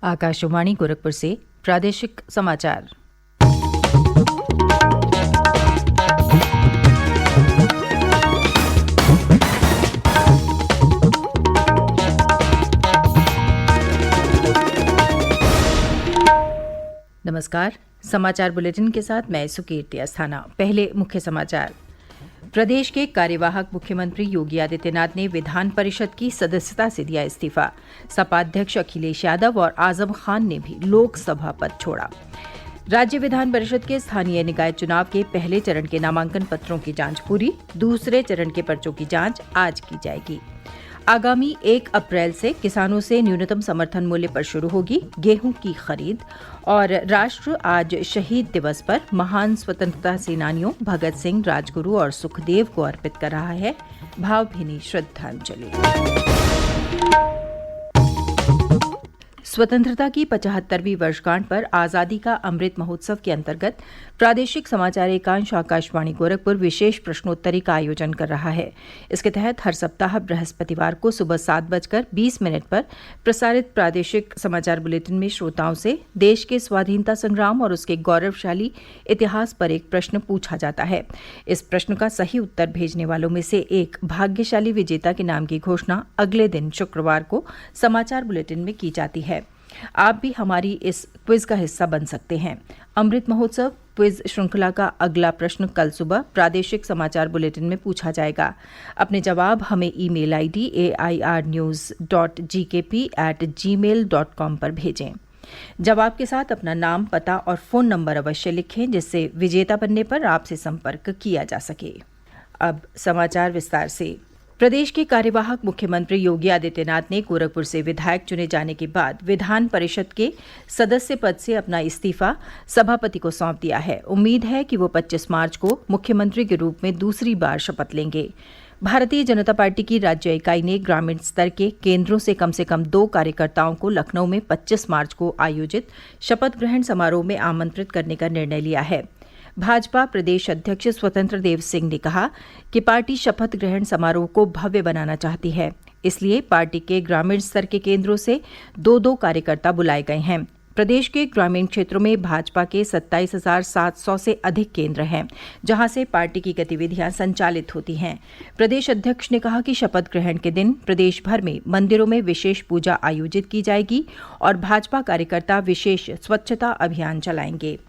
आकाशवाणी गोरखपुर से प्रादेशिक समाचार। नमस्कार। समाचार बुलेटिन के साथ मैं सुकीर्ति अस्थाना। पहले मुख्य समाचार। प्रदेश के कार्यवाहक मुख्यमंत्री योगी आदित्यनाथ ने विधान परिषद की सदस्यता से दिया इस्तीफा। सपा अध्यक्ष अखिलेश यादव और आजम खान ने भी लोकसभा पद छोड़ा। राज्य विधान परिषद के स्थानीय निकाय चुनाव के पहले चरण के नामांकन पत्रों की जांच पूरी। दूसरे चरण के पर्चों की जांच आज की जाएगी। आगामी 1 अप्रैल से किसानों से न्यूनतम समर्थन मूल्य पर शुरू होगी गेहूं की खरीद। और राष्ट्र आज शहीद दिवस पर महान स्वतंत्रता सेनानियों भगत सिंह, राजगुरु और सुखदेव को अर्पित कर रहा है भावभीनी श्रद्धांजलि। स्वतंत्रता की 75वीं वर्षगांठ पर आजादी का अमृत महोत्सव के अंतर्गत प्रादेशिक समाचार एकांश आकाशवाणी गोरखपुर विशेष प्रश्नोत्तरी का आयोजन कर रहा है। इसके तहत हर सप्ताह बृहस्पतिवार को सुबह 7:20 पर प्रसारित प्रादेशिक समाचार बुलेटिन में श्रोताओं से देश के स्वाधीनता संग्राम और उसके गौरवशाली इतिहास पर एक प्रश्न पूछा जाता है। इस प्रश्न का सही उत्तर भेजने वालों में से एक भाग्यशाली विजेता के नाम की घोषणा अगले दिन शुक्रवार को समाचार बुलेटिन में की जाती है। आप भी हमारी इस क्विज का हिस्सा बन सकते हैं। अमृत महोत्सव क्विज श्रृंखला का अगला प्रश्न कल सुबह प्रादेशिक समाचार बुलेटिन में पूछा जाएगा। अपने जवाब हमें ईमेल आईडी airnews.gkp@gmail.com पर भेजें। जवाब के साथ अपना नाम, पता और फोन नंबर अवश्य लिखें, जिससे विजेता बनने पर आपसे संपर्क किया जा सके। अब समाचार विस्तार से। प्रदेश के कार्यवाहक मुख्यमंत्री योगी आदित्यनाथ ने गोरखपुर से विधायक चुने जाने के बाद विधान परिषद के सदस्य पद से अपना इस्तीफा सभापति को सौंप दिया है। उम्मीद है कि वो 25 मार्च को मुख्यमंत्री के रूप में दूसरी बार शपथ लेंगे। भारतीय जनता पार्टी की राज्य इकाई ने ग्रामीण स्तर के केंद्रों से कम 2 कार्यकर्ताओं को लखनऊ में 25 मार्च को आयोजित शपथ ग्रहण समारोह में आमंत्रित करने का निर्णय लिया है। भाजपा प्रदेश अध्यक्ष स्वतंत्र देव सिंह ने कहा कि पार्टी शपथ ग्रहण समारोह को भव्य बनाना चाहती है, इसलिए पार्टी के ग्रामीण स्तर के केंद्रों से 2 कार्यकर्ता बुलाए गए हैं। प्रदेश के ग्रामीण क्षेत्रों में भाजपा के 27,700 से अधिक केंद्र हैं, जहां से पार्टी की गतिविधियां संचालित होती हैं। प्रदेश अध्यक्ष ने कहा कि शपथ ग्रहण के दिन प्रदेश भर में मंदिरों में विशेष पूजा आयोजित की जाएगी और भाजपा कार्यकर्ता विशेष स्वच्छता अभियान चलाएंगे।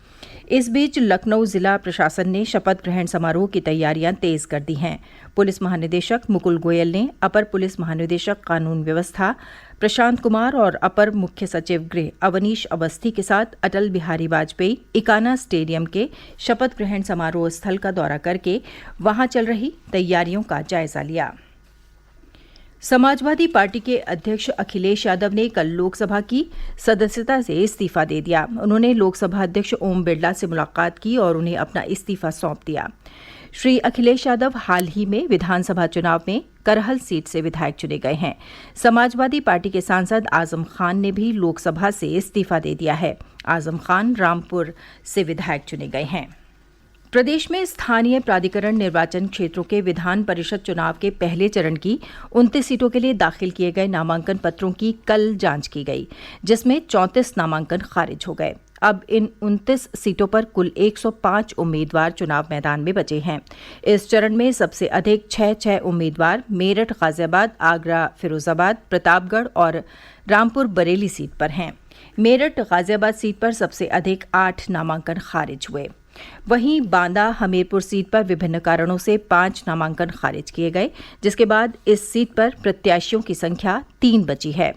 इस बीच लखनऊ जिला प्रशासन ने शपथ ग्रहण समारोह की तैयारियां तेज कर दी हैं। पुलिस महानिदेशक मुकुल गोयल ने अपर पुलिस महानिदेशक कानून व्यवस्था प्रशांत कुमार और अपर मुख्य सचिव गृह अवनीश अवस्थी के साथ अटल बिहारी वाजपेयी इकाना स्टेडियम के शपथ ग्रहण समारोह स्थल का दौरा करके वहां चल रही तैयारियों का जायजा लिया। समाजवादी पार्टी के अध्यक्ष अखिलेश यादव ने कल लोकसभा की सदस्यता से इस्तीफा दे दिया। उन्होंने लोकसभा अध्यक्ष ओम बिरला से मुलाकात की और उन्हें अपना इस्तीफा सौंप दिया। श्री अखिलेश यादव हाल ही में विधानसभा चुनाव में करहल सीट से विधायक चुने गए हैं। समाजवादी पार्टी के सांसद आजम खान ने भी लोकसभा से इस्तीफा दे दिया है। आजम खान रामपुर से विधायक चुने गए हैं। प्रदेश में स्थानीय प्राधिकरण निर्वाचन क्षेत्रों के विधान परिषद चुनाव के पहले चरण की 29 सीटों के लिए दाखिल किए गए नामांकन पत्रों की कल जांच की गई, जिसमें 34 नामांकन खारिज हो गए। अब इन 29 सीटों पर कुल 105 उम्मीदवार चुनाव मैदान में बचे हैं। इस चरण में सबसे अधिक 6 उम्मीदवार मेरठ, गाजियाबाद, आगरा, फिरोजाबाद, प्रतापगढ़ और रामपुर बरेली सीट पर हैं। मेरठ गाजियाबाद सीट पर सबसे अधिक 8 नामांकन खारिज हुए। वहीं बांदा हमीरपुर सीट पर विभिन्न कारणों से 5 नामांकन खारिज किए गए, जिसके बाद इस सीट पर प्रत्याशियों की संख्या 3 बची है।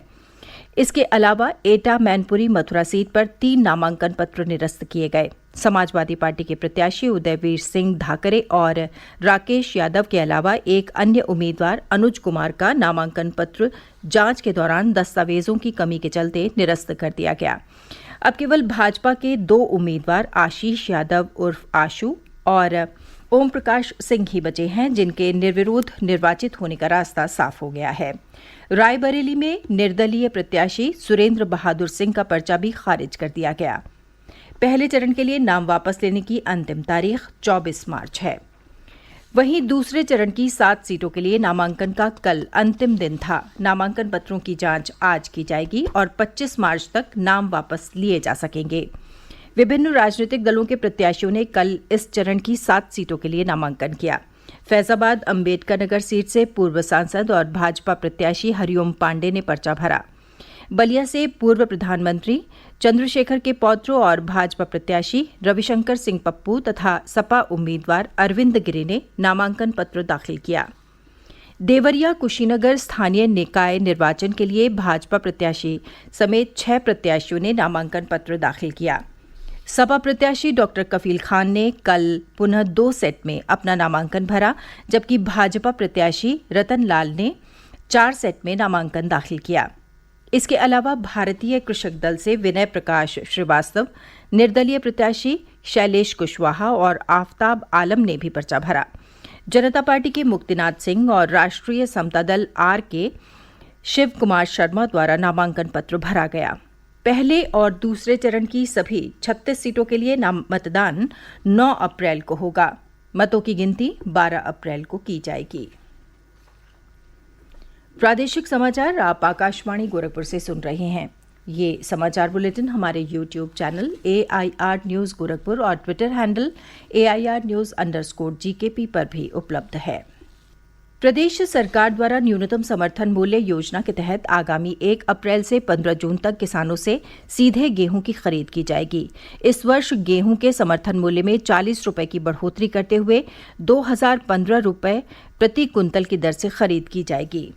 इसके अलावा एटा मैनपुरी मथुरा सीट पर 3 नामांकन पत्र निरस्त किए गए। समाजवादी पार्टी के प्रत्याशी उदयवीर सिंह धाकरे और राकेश यादव के अलावा एक अन्य उम्मीदवार अनुज कुमार का नामांकन पत्र जांच के दौरान दस्तावेजों की कमी के चलते निरस्त कर दिया गया। अब केवल भाजपा के 2 उम्मीदवार आशीष यादव उर्फ आशु और ओम प्रकाश सिंह ही बचे हैं, जिनके निर्विरोध निर्वाचित होने का रास्ता साफ हो गया है। रायबरेली में निर्दलीय प्रत्याशी सुरेंद्र बहादुर सिंह का पर्चा भी खारिज कर दिया गया। पहले चरण के लिए नाम वापस लेने की अंतिम तारीख 24 मार्च है। वहीं दूसरे चरण की 7 सीटों के लिए नामांकन का कल अंतिम दिन था। नामांकन पत्रों की जांच आज की जाएगी और 25 मार्च तक नाम वापस लिए जा सकेंगे। विभिन्न राजनीतिक दलों के प्रत्याशियों ने कल इस चरण की 7 सीटों के लिए नामांकन किया। फैजाबाद अंबेडकर नगर सीट से पूर्व सांसद और भाजपा प्रत्याशी हरिओम पांडे ने पर्चा भरा। बलिया से पूर्व प्रधानमंत्री चंद्रशेखर के पौत्र और भाजपा प्रत्याशी रविशंकर सिंह पप्पू तथा सपा उम्मीदवार अरविंद गिरि ने नामांकन पत्र दाखिल किया। देवरिया कुशीनगर स्थानीय निकाय निर्वाचन के लिए भाजपा प्रत्याशी समेत 6 प्रत्याशियों ने नामांकन पत्र दाखिल किया। सपा प्रत्याशी डॉक्टर कफील खान ने कल पुनः 2 सेट में अपना नामांकन भरा, जबकि भाजपा प्रत्याशी रतन लाल ने 4 सेट में नामांकन दाखिल किया। इसके अलावा भारतीय कृषक दल से विनय प्रकाश श्रीवास्तव, निर्दलीय प्रत्याशी शैलेश कुशवाहा और आफताब आलम ने भी पर्चा भरा। जनता पार्टी के मुक्तिनाथ सिंह और राष्ट्रीय समता दल आर के शिव कुमार शर्मा द्वारा नामांकन पत्र भरा गया। पहले और दूसरे चरण की सभी 36 सीटों के लिए मतदान 9 अप्रैल को होगा। मतों की गिनती 12 अप्रैल को की जाएगी। प्रादेशिक समाचार आप आकाशवाणी गोरखपुर से सुन रहे हैं। ये समाचार बुलेटिन हमारे YouTube channel AIR news Gorakhpur और ट्विटर हैंडल AIR न्यूज़_GKP पर भी उपलब्ध है। प्रदेश सरकार द्वारा न्यूनतम समर्थन मूल्य योजना के तहत आगामी 1 अप्रैल से 15 जून तक किसानों से सीधे गेहूं की खरीद की जाएगी। इस वर्ष गेहूं के समर्थन मूल्य में 40 रुपये की बढ़ोतरी करते हुए 2015 रुपये प्रति कुंतल की दर से खरीद की जाएगी।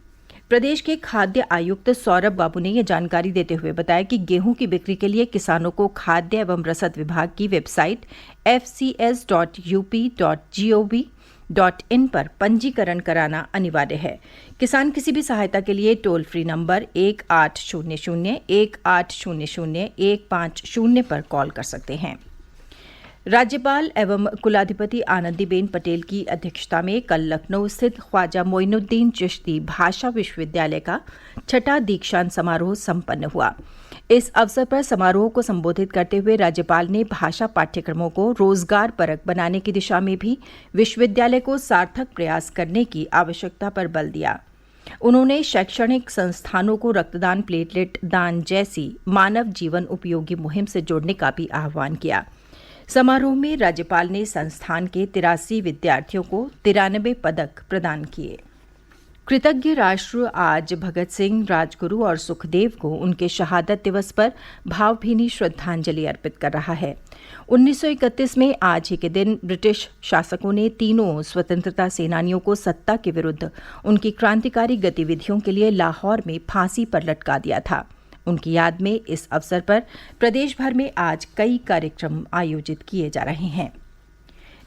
प्रदेश के खाद्य आयुक्त सौरभ बाबू ने यह जानकारी देते हुए बताया कि गेहूं की बिक्री के लिए किसानों को खाद्य एवं रसद विभाग की वेबसाइट fcs.up.gov.in पर पंजीकरण कराना अनिवार्य है। किसान किसी भी सहायता के लिए टोल फ्री नंबर 1800-1800-150 पर कॉल कर सकते हैं। राज्यपाल एवं कुलाधिपति आनंदीबेन पटेल की अध्यक्षता में कल लखनऊ स्थित ख्वाजा मोइनुद्दीन चिश्ती भाषा विश्वविद्यालय का 6ठा दीक्षांत समारोह संपन्न हुआ। इस अवसर पर समारोह को संबोधित करते हुए राज्यपाल ने भाषा पाठ्यक्रमों को रोजगार परक बनाने की दिशा में भी विश्वविद्यालय को सार्थक प्रयास करने की आवश्यकता पर बल दिया। उन्होंने शैक्षणिक संस्थानों को रक्तदान, प्लेटलेट दान जैसी मानव जीवन उपयोगी मुहिम से जोड़ने का भी आह्वान किया। समारोह में राज्यपाल ने संस्थान के 83 विद्यार्थियों को 93 पदक प्रदान किए। कृतज्ञ राष्ट्र आज भगत सिंह, राजगुरु और सुखदेव को उनके शहादत दिवस पर भावभीनी श्रद्धांजलि अर्पित कर रहा है। 1931 में आज ही के दिन ब्रिटिश शासकों ने तीनों स्वतंत्रता सेनानियों को सत्ता के विरुद्ध उनकी क्रांतिकारी गतिविधियों के लिए लाहौर में फांसी पर लटका दिया था। उनकी याद में इस अवसर पर प्रदेश भर में आज कई कार्यक्रम आयोजित किए जा रहे हैं।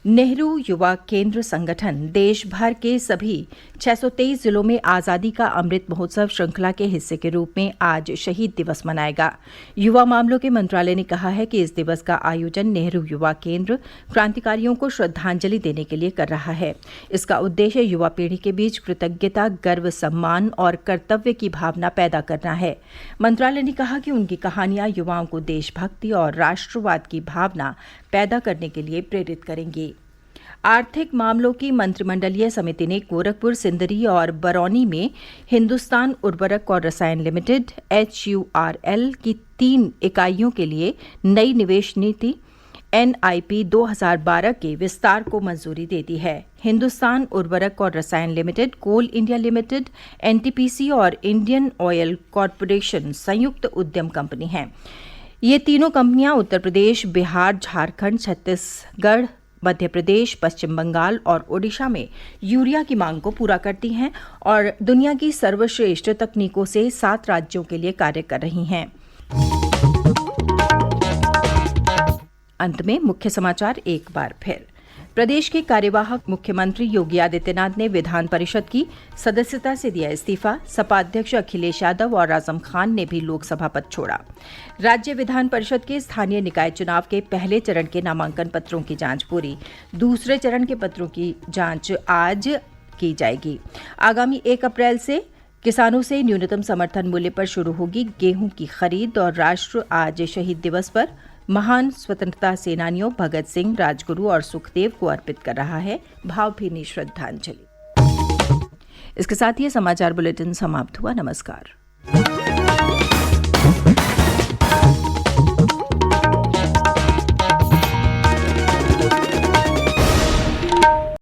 नेहरू युवा केंद्र संगठन देश भर के सभी 623 जिलों में आज़ादी का अमृत महोत्सव श्रृंखला के हिस्से के रूप में आज शहीद दिवस मनाएगा। युवा मामलों के मंत्रालय ने कहा है कि इस दिवस का आयोजन नेहरू युवा केंद्र क्रांतिकारियों को श्रद्धांजलि देने के लिए कर रहा है। इसका उद्देश्य युवा पीढ़ी के बीच कृतज्ञता, गर्व, सम्मान और कर्तव्य की भावना पैदा करना है। मंत्रालय ने कहा कि उनकी कहानियां युवाओं को देशभक्ति और राष्ट्रवाद की भावना पैदा करने के लिए प्रेरित करेंगी। आर्थिक मामलों की मंत्रिमंडलीय समिति ने गोरखपुर, सिंदरी और बरौनी में हिंदुस्तान उर्वरक और रसायन लिमिटेड HURL की 3 इकाइयों के लिए नई निवेश नीति NIP 2012 के विस्तार को मंजूरी दे दी है। हिंदुस्तान उर्वरक और रसायन लिमिटेड, कोल इंडिया लिमिटेड, NTPC और इंडियन ऑयल कॉरपोरेशन संयुक्त उद्यम कंपनी है। ये तीनों कंपनियां उत्तर प्रदेश, बिहार, झारखंड, छत्तीसगढ़, मध्य प्रदेश, पश्चिम बंगाल और ओडिशा में यूरिया की मांग को पूरा करती हैं और दुनिया की सर्वश्रेष्ठ तकनीकों से 7 राज्यों के लिए कार्य कर रही हैं। अंत में मुख्य समाचार एक बार फिर। प्रदेश के कार्यवाहक मुख्यमंत्री योगी आदित्यनाथ ने विधान परिषद की सदस्यता से दिया इस्तीफा। सपा अध्यक्ष अखिलेश यादव और आजम खान ने भी लोकसभा पद छोड़ा। राज्य विधान परिषद के स्थानीय निकाय चुनाव के पहले चरण के नामांकन पत्रों की जांच पूरी। दूसरे चरण के पत्रों की जांच आज की जाएगी। आगामी 1 अप्रैल से किसानों से न्यूनतम समर्थन मूल्य पर शुरू होगी गेहूं की खरीद और राष्ट्र आज शहीद दिवस पर महान स्वतंत्रता सेनानियों भगत सिंह, राजगुरु और सुखदेव को अर्पित कर रहा है भावभीनी श्रद्धांजलि। इसके साथ ही समाचार बुलेटिन समाप्त हुआ। नमस्कार।